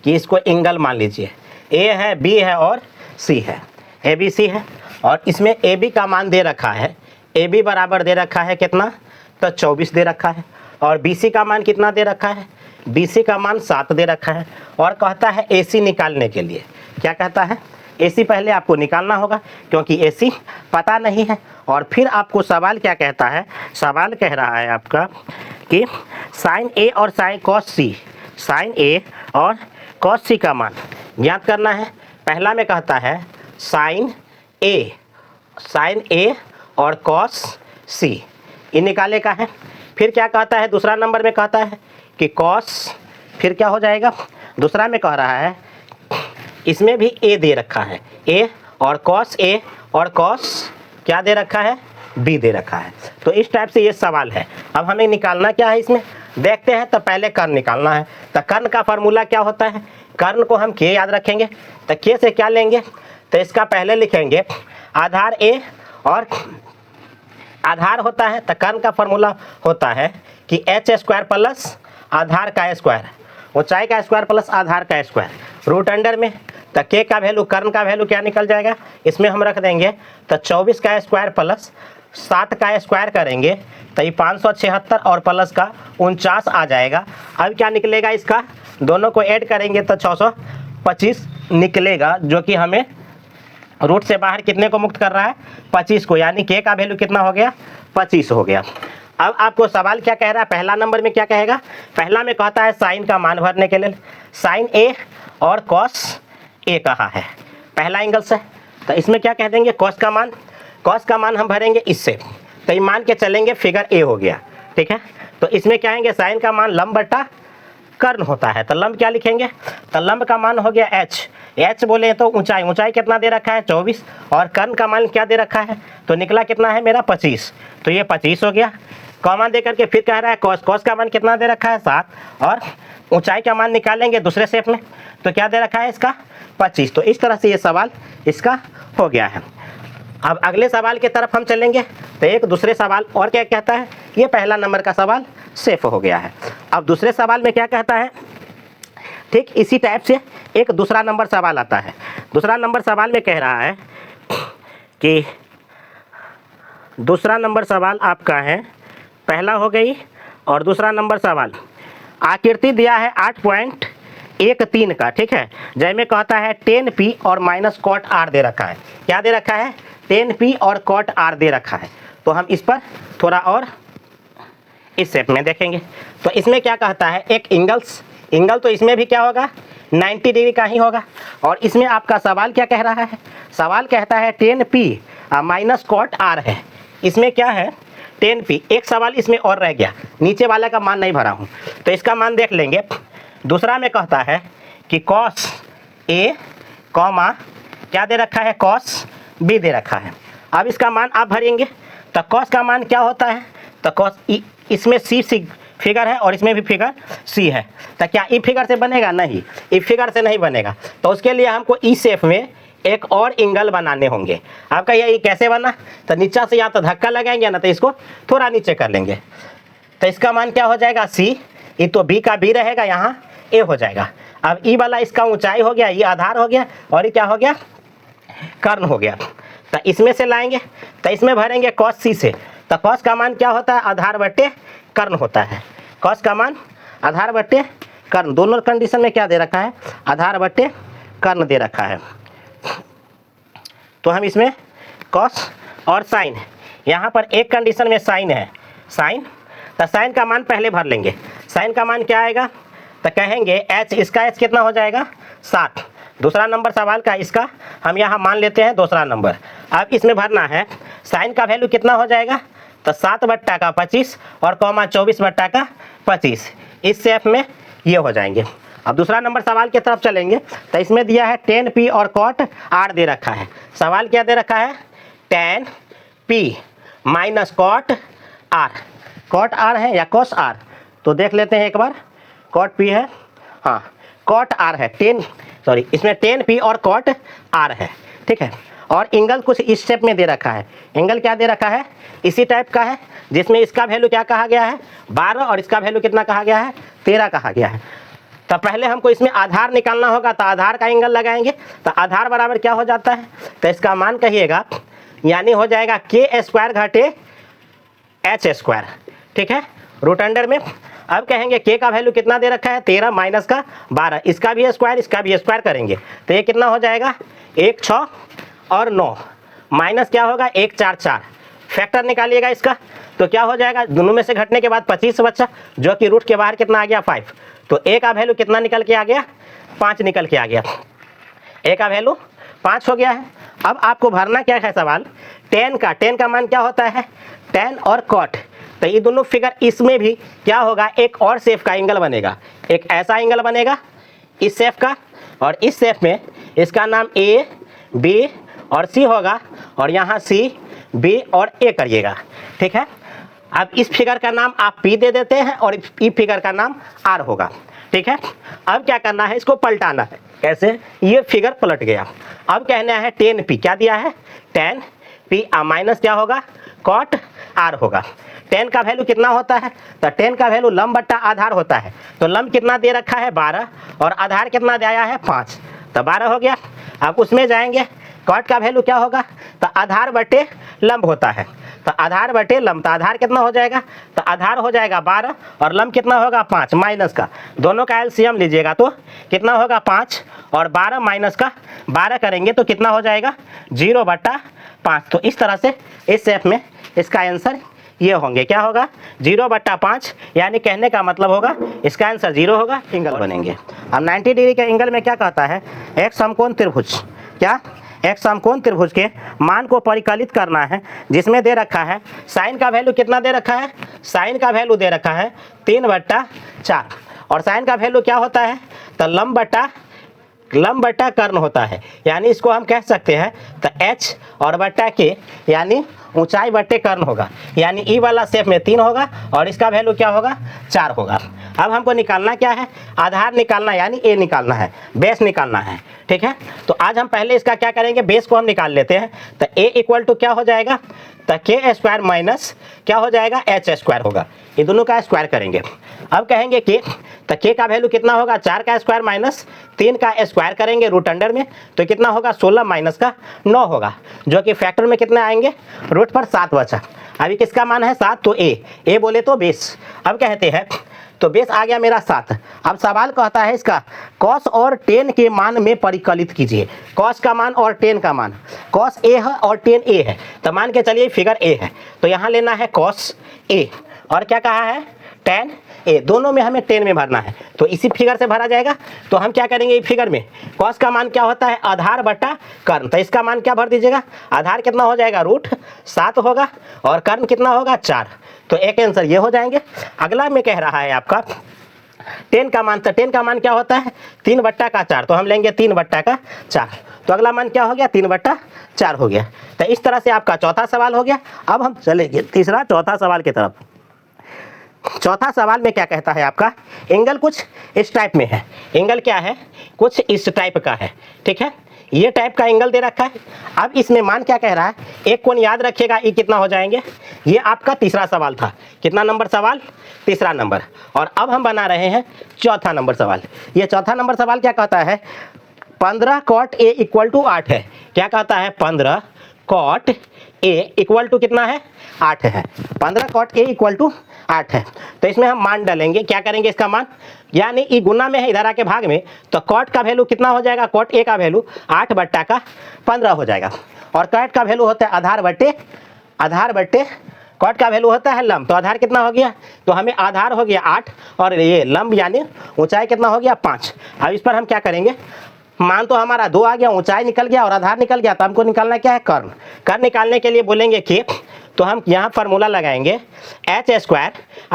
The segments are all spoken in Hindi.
कि इसको एंगल मान लीजिए, ए है, बी है और सी है, ए बी सी है, और इसमें ए बी का मान दे रखा है, ए बी बराबर दे रखा है कितना, तो 24 दे रखा है, और बी सी का मान कितना दे रखा है, बी सी का मान 7 दे रखा है, और कहता है ए सी निकालने के लिए, क्या कहता है, ए सी पहले आपको निकालना होगा क्योंकि ए सी पता नहीं है, और फिर आपको सवाल क्या कहता है, सवाल कह रहा है आपका कि साइन ए और साइन कॉस सी, साइन ए और कॉस सी का मान ज्ञात करना है। पहला में कहता है साइन ए और कॉस सी, ये निकाले का है। फिर क्या कहता है, दूसरा नंबर में कहता है कि कॉस, फिर क्या हो जाएगा, दूसरा में कह रहा है इसमें भी ए दे रखा है, ए और कॉस क्या दे रखा है, बी दे रखा है। तो इस टाइप से ये सवाल है। अब हमें निकालना क्या है, इसमें देखते हैं। तो पहले कर्ण निकालना है। तो कर्ण का फार्मूला क्या होता है, कर्ण को हम के याद रखेंगे। तो के से क्या लेंगे, तो इसका पहले लिखेंगे आधार ए और आधार होता है, तो कर्ण का फार्मूला होता है कि एच स्क्वायर प्लस आधार का स्क्वायर, ऊंचाई का स्क्वायर प्लस आधार का स्क्वायर, रूट अंडर में। तो के का वैल्यू, कर्ण का वैल्यू क्या निकल जाएगा, इसमें हम रख देंगे तो 24 का स्क्वायर प्लस 7 का स्क्वायर करेंगे तो ये 576 और प्लस का 49 आ जाएगा। अब क्या निकलेगा, इसका दोनों को ऐड करेंगे तो 625 निकलेगा, जो कि हमें रूट से बाहर कितने को मुक्त कर रहा है, 25 को, यानी के का वैल्यू कितना हो गया, 25 हो गया। अब आपको सवाल क्या कह रहा है, पहला नंबर में क्या कहेगा, पहला में कहता है साइन का मान भरने के लिए, साइन ए और कॉस ए कहा है पहला एंगल से। तो इसमें क्या कह देंगे, कॉस का मान हम भरेंगे इससे, तो ये मान के चलेंगे फिगर ए हो गया, ठीक है। तो इसमें क्या आएंगे, साइन का मान लंब बटा कर्ण होता है, तो लंब क्या लिखेंगे, तो लंब का मान हो गया एच बोले तो ऊंचाई कितना दे रखा है 24, और कर्ण का मान क्या दे रखा है, तो निकला कितना है मेरा 25, तो ये 25 हो गया। कॉमा दे करके फिर कह रहा है कॉस का मान कितना दे रखा है 7, और ऊंचाई का मान निकालेंगे दूसरे शेप में, तो क्या दे रखा है इसका 25। तो इस तरह से ये सवाल इसका हो गया है। अब अगले सवाल की तरफ हम चलेंगे। तो एक दूसरे सवाल और क्या कहता है, ये पहला नंबर का सवाल सेफ हो गया है। अब दूसरे सवाल में क्या कहता है, ठीक इसी टाइप से एक दूसरा नंबर सवाल आता है। दूसरा नंबर सवाल में कह रहा है कि दूसरा नंबर सवाल आपका है, पहला हो गई और दूसरा नंबर सवाल, आकृति दिया है 8.13 का, ठीक है, जैमें कहता है 10p और माइनस कॉट आर दे रखा है। क्या दे रखा है, 10p और कॉट आर दे रखा है। तो हम इस पर थोड़ा और इस शेप में देखेंगे। तो इसमें क्या कहता है, एक एंगल तो इसमें भी क्या होगा, 90 डिग्री का ही होगा। और इसमें आपका सवाल क्या कह रहा है, सवाल कहता है 10p माइनस कॉट आर है। इसमें क्या है 10p, एक सवाल इसमें और रह गया, नीचे वाला का मान नहीं भरा हूँ, तो इसका मान देख लेंगे। दूसरा में कहता है कि कॉस ए कॉमा क्या दे रखा है, कॉस बी दे रखा है। अब इसका मान आप भरेंगे। तो कॉस का मान क्या होता है, तो कॉस इसमें सी फिगर है और इसमें भी फिगर सी है। तो क्या ई फिगर से बनेगा, नहीं, ई फिगर से नहीं बनेगा। तो उसके लिए हमको ई शेप में एक और एंगल बनाने होंगे। आपका ये कैसे बना, तो नीचे से या तो धक्का लगाएंगे ना तो इसको थोड़ा नीचे कर लेंगे। तो इसका मान क्या हो जाएगा, सी, ये तो बी का बी रहेगा, यहाँ ए हो जाएगा। अब ई वाला इसका ऊंचाई हो गया, ये आधार हो गया, और ये क्या हो गया, कर्ण हो गया। तो इसमें से लाएंगे, तो इसमें भरेंगे कॉस सी से। तो कॉस का मान क्या होता है, आधार बटे कर्ण होता है। कॉस का मान आधार बटे कर्ण, दोनों कंडीशन में क्या दे रखा है, आधार बटे कर्ण दे रखा है। तो हम इसमें कॉस और साइन, यहाँ पर एक कंडीशन में साइन है, साइन, तो साइन का मान पहले भर लेंगे। साइन का मान क्या आएगा, तो कहेंगे एच, इसका एच कितना हो जाएगा 7। दूसरा नंबर सवाल का इसका हम यहाँ मान लेते हैं दूसरा नंबर। अब इसमें भरना है, साइन का वैल्यू कितना हो जाएगा, तो 7 बट्टा का 25 और कॉमा 24 बट्टा का 25, इस शेप में ये हो जाएंगे। अब दूसरा नंबर सवाल की तरफ चलेंगे। तो इसमें दिया है 10p और कॉट आर दे रखा है। सवाल क्या दे रखा है, 10p माइनस कॉट आर है या कॉस आर, तो देख लेते हैं एक बार। कॉट p है, हाँ कॉट आर है, इसमें 10p और कॉट आर है, ठीक है। और एंगल कुछ इस शेप में दे रखा है। एंगल क्या दे रखा है, इसी टाइप का है, जिसमें इसका वैल्यू क्या कहा गया है 12 और इसका वैल्यू कितना कहा गया है 13 कहा गया है। तो पहले हमको इसमें आधार निकालना होगा, तो आधार का एंगल लगाएंगे। तो आधार बराबर क्या हो जाता है, तो इसका मान कहिएगा, यानी हो जाएगा के स्क्वायर घटे एच स्क्वायर, ठीक है, रूट अंडर में। अब कहेंगे के का वैल्यू कितना दे रखा है, 13 माइनस का 12, इसका भी स्क्वायर इसका भी स्क्वायर करेंगे तो ये कितना हो जाएगा, 1 6 और 9 माइनस क्या होगा 1 4 4, फैक्टर निकालिएगा इसका तो क्या हो जाएगा, दोनों में से घटने के बाद 25 बचा, जो कि रूट के बाहर कितना आ गया 5। तो ए का वैल्यू कितना निकल के आ गया, 5 निकल के आ गया, ए का वैल्यू 5 हो गया है। अब आपको भरना क्या है सवाल, टेन का मान क्या होता है, टेन और कॉट। तो ये दोनों फिगर, इसमें भी क्या होगा, एक और शेप का एंगल बनेगा, एक ऐसा एंगल बनेगा इस शेप का, और इस शेप में इसका नाम ए बी और सी होगा, और यहाँ सी बी और ए करिएगा, ठीक है। अब इस फिगर का नाम आप पी दे देते हैं और इस फिगर का नाम आर होगा, ठीक है। अब क्या करना है, इसको पलटाना है, कैसे, ये फिगर पलट गया। अब कहना है टेन पी, क्या दिया है, टेन पी माइनस क्या होगा, कॉट आर होगा। टेन का वैल्यू कितना होता है, तो टेन का वैल्यू लंब बट्टा आधार होता है। तो लंब कितना दे रखा है 12 और आधार कितना दिया है 5, तो 12 हो गया। अब उसमें जाएंगे, कॉट का वैल्यू क्या होगा, तो आधार बटे लंब होता है, तो आधार बटे लंब, तो आधार कितना हो जाएगा, तो आधार हो जाएगा 12 और लंब कितना होगा 5, माइनस का दोनों का एलसीएम लीजिएगा तो कितना होगा 5 और 12 माइनस का 12 करेंगे तो कितना हो जाएगा 0/5। तो इस तरह से इस शेप में इसका आंसर ये होंगे, क्या होगा 0/5, यानी कहने का मतलब होगा इसका आंसर 0 होगा। एंगल बनेंगे। अब 90 डिग्री के एंगल में क्या कहता है, एक समकोण त्रिभुज, क्या, एक समकोण त्रिभुज के मान को परिकलित करना है, जिसमें दे रखा है साइन का वैल्यू कितना दे रखा है, साइन का वैल्यू दे रखा है 3/4, और साइन का वैल्यू क्या होता है, तो लंब बट्टा कर्ण होता है, यानी इसको हम कह सकते हैं तो h और बट्टा के, यानी ऊंचाई बट्टे कर्ण होगा, यानी ई वाला शेप में 3 होगा और इसका वैल्यू क्या होगा 4 होगा। अब हमको निकालना क्या है, आधार निकालना, यानी ए निकालना है, बेस निकालना है, ठीक है। तो आज हम पहले इसका क्या करेंगे, बेस को हम निकाल लेते हैं। तो ए इक्वल टू क्या हो जाएगा, तो के स्क्वायर माइनस क्या हो जाएगा एच स्क्वायर होगा, ये दोनों का स्क्वायर करेंगे। अब कहेंगे के, तो के का वैल्यू कितना होगा, 4 का स्क्वायर माइनस 3 का स्क्वायर करेंगे रूट अंडर में, तो कितना होगा 16 माइनस का 9 होगा, जो कि फैक्टर में कितने आएंगे, रूट पर 7 बचा। अभी किसका मान है 7, तो ए बोले तो बेस। अब कहते हैं तो बेस आ गया मेरा 7। अब सवाल कहता है इसका कॉस और टेन के मान में परिकलित कीजिए, कॉस का मान और टेन का मान, कॉस ए है और टेन ए है, तो मान के चलिए फिगर ए है, तो यहाँ लेना है कॉस ए और क्या कहा है टेन ए, दोनों में हमें टेन में भरना है, तो इसी फिगर से भरा जाएगा। तो हम क्या करेंगे, इस फिगर में कॉस का मान क्या होता है, आधार बटा कर्ण, तो इसका मान क्या भर दीजिएगा, आधार कितना हो जाएगा √7 होगा और कर्ण कितना होगा 4, तो एक आंसर ये हो जाएंगे। अगला में कह रहा है आपका टेन का मान, तो टेन का मान क्या होता है 3/4, तो हम लेंगे 3/4, तो अगला मान क्या हो गया 3/4 हो गया। तो इस तरह से आपका चौथा सवाल हो गया। अब हम चलेंगे चौथा सवाल की तरफ। चौथा सवाल में क्या कहता है आपका, एंगल कुछ इस टाइप में है, एंगल क्या है, कुछ इस टाइप का है, ठीक है, ये टाइप का एंगल दे रखा है। अब इसमें मान क्या कह रहा है, एक कोण याद रखिएगा, ये कितना हो जाएंगे, ये आपका तीसरा सवाल था, कितना नंबर सवाल, तीसरा नंबर। और अब हम बना रहे हैं चौथा नंबर सवाल। ये चौथा नंबर सवाल क्या कहता है, 15 cot A = 8 है, क्या कहता है 15 cot A = कितना है 8 है, 15 cot A = 8 है। तो इसमें हम मान डालेंगे, क्या करेंगे इसका मान, यानी ई गुना में है इधर आके भाग में, तो कॉट का वैल्यू कितना हो जाएगा, कॉट ए का वैल्यू 8/15 हो जाएगा, और कॉट का वैल्यू होता है आधार बट्टे कॉट का वैल्यू होता है लंब, तो आधार कितना हो गया, तो हमें आधार हो गया 8 और ये लंब यानी ऊंचाई कितना हो गया 5। अब इस पर हम क्या करेंगे, मान तो हमारा 2 आ गया, ऊंचाई निकल गया और आधार निकल गया, तो हमको निकालना क्या है कर्ण निकालने के लिए बोलेंगे कि, तो हम यहाँ फार्मूला लगाएंगे h²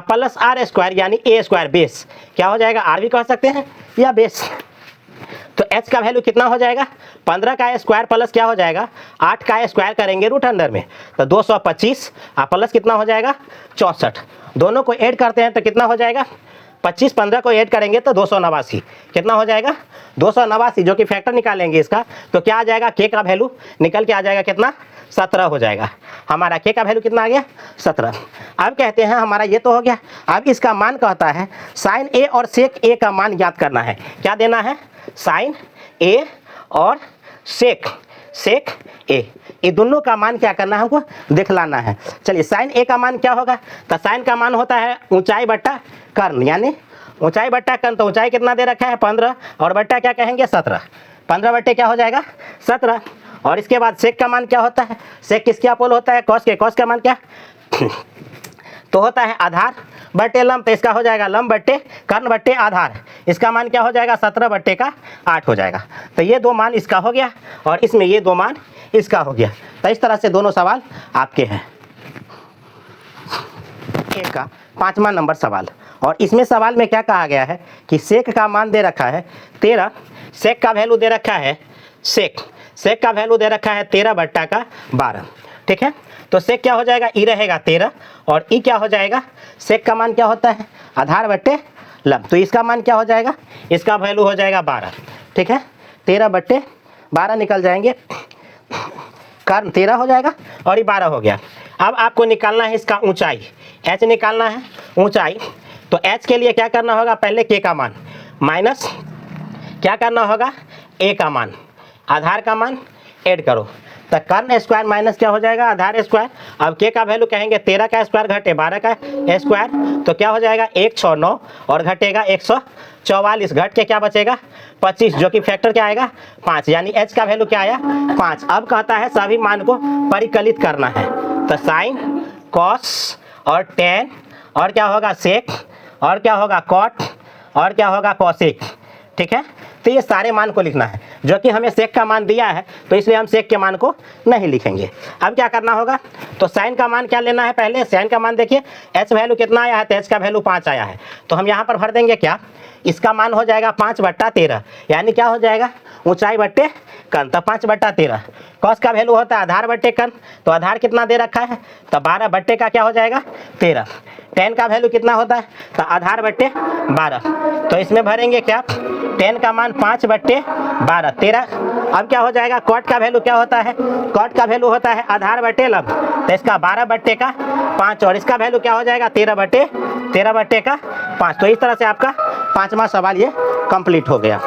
प्लस r² यानी a² बेस, क्या हो जाएगा r भी कह सकते हैं या बेस। तो h का वैल्यू कितना हो जाएगा, 15 का स्क्वायर प्लस क्या हो जाएगा 8 का स्क्वायर करेंगे रूट अंडर में, तो 225 प्लस कितना हो जाएगा 64, दोनों को ऐड करते हैं तो कितना हो जाएगा 25, 15 को ऐड करेंगे तो 289, कितना हो जाएगा 289, जो कि फैक्टर निकालेंगे इसका, तो क्या आ जाएगा के का वैल्यू निकल के आ जाएगा कितना 17 हो जाएगा। हमारा के का वैल्यू कितना आ गया 17। अब कहते हैं हमारा ये तो हो गया। अब इसका मान कहता है साइन ए और सेक ए का मान ज्ञात करना है। क्या देना है? साइन ए और सेक ए, ये दोनों का मान क्या करना है हमको दिखलाना है। चलिए साइन ए का मान क्या होगा? तो साइन का मान होता है ऊंचाई बट्टा कर्ण, यानी ऊंचाई बट्टा कर्ण। तो ऊंचाई कितना दे रखा है 15 और बट्टा क्या कहेंगे 17। 15 बट्टे क्या हो जाएगा 17। और इसके बाद सेक का मान क्या होता है? सेक किसके अपोल होता है? कॉस के। कॉस का मान क्या तो होता है आधार बट्टे लंब। तो इसका हो जाएगा लंब बट्टे कर्ण बट्टे आधार। इसका मान क्या हो जाएगा 17 बट्टे का 8 हो जाएगा। तो ये दो मान इसका हो गया और इसमें ये दो मान इसका हो गया। तो इस तरह से दोनों सवाल आपके हैं। एक का 5वां नंबर सवाल, और इसमें सवाल में क्या कहा गया है कि सेक का मान दे रखा है 13, सेक का वैल्यू दे रखा है सेक का वैल्यू दे रखा है 13 बट्टा का 12। ठीक है, तो सेक क्या हो जाएगा ई रहेगा 13 और ई क्या हो जाएगा? सेक का मान क्या होता है आधार बट्टे लंब। तो इसका मान क्या हो जाएगा? इसका वैल्यू हो जाएगा 12। ठीक है, 13 बट्टे 12 निकल जाएंगे, कर्ण 13 हो जाएगा और ये 12 हो गया। अब आपको निकालना है इसका ऊंचाई, एच निकालना है ऊंचाई। तो एच के लिए क्या करना होगा? पहले के का मान माइनस क्या करना होगा ए का मान, आधार का मान ऐड करो। तो कर्ण स्क्वायर माइनस क्या हो जाएगा आधार स्क्वायर। अब के का वैल्यू कहेंगे 13 का स्क्वायर घटे 12 का स्क्वायर, तो क्या हो जाएगा 169 और घटेगा 144, घट के क्या बचेगा 25, जो कि फैक्टर क्या आएगा 5, यानी एच का वैल्यू क्या आया 5। अब कहता है सभी मान को परिकलित करना है। तो साइन कॉस और टेन और क्या होगा सेक और क्या होगा कॉट और क्या होगा कॉसेक। ठीक है, तो ये सारे मान को लिखना है, जो कि हमें सेक का मान दिया है तो इसलिए हम सेक के मान को नहीं लिखेंगे। अब क्या करना होगा? तो साइन का मान क्या लेना है? पहले साइन का मान देखिए, एच वैल्यू कितना आया है? तो एच का वैल्यू 5 आया है। तो हम यहाँ पर भर देंगे क्या, इसका मान हो जाएगा 5 बट्टा 13, यानी क्या हो जाएगा ऊंचाई बट्टे कर्ण। तो 5 बट्टा 13। कॉस का वैल्यू होता है आधार बट्टे कर्ण, तो आधार कितना दे रखा है? तो 12 बट्टे का क्या हो जाएगा 13। टेन का वैल्यू कितना होता है? तो आधार बट्टे 12। तो इसमें भरेंगे क्या, टेन का मान 5 बट्टे 12 13। अब क्या हो जाएगा? कॉट का वैल्यू क्या होता है? कॉट का वैल्यू होता है आधार बट्टे लंब, तो इसका 12 बट्टे का 5 और इसका वैल्यू क्या हो जाएगा 13 बट्टे का 5। तो इस तरह से आपका 5वां सवाल ये कंप्लीट हो गया।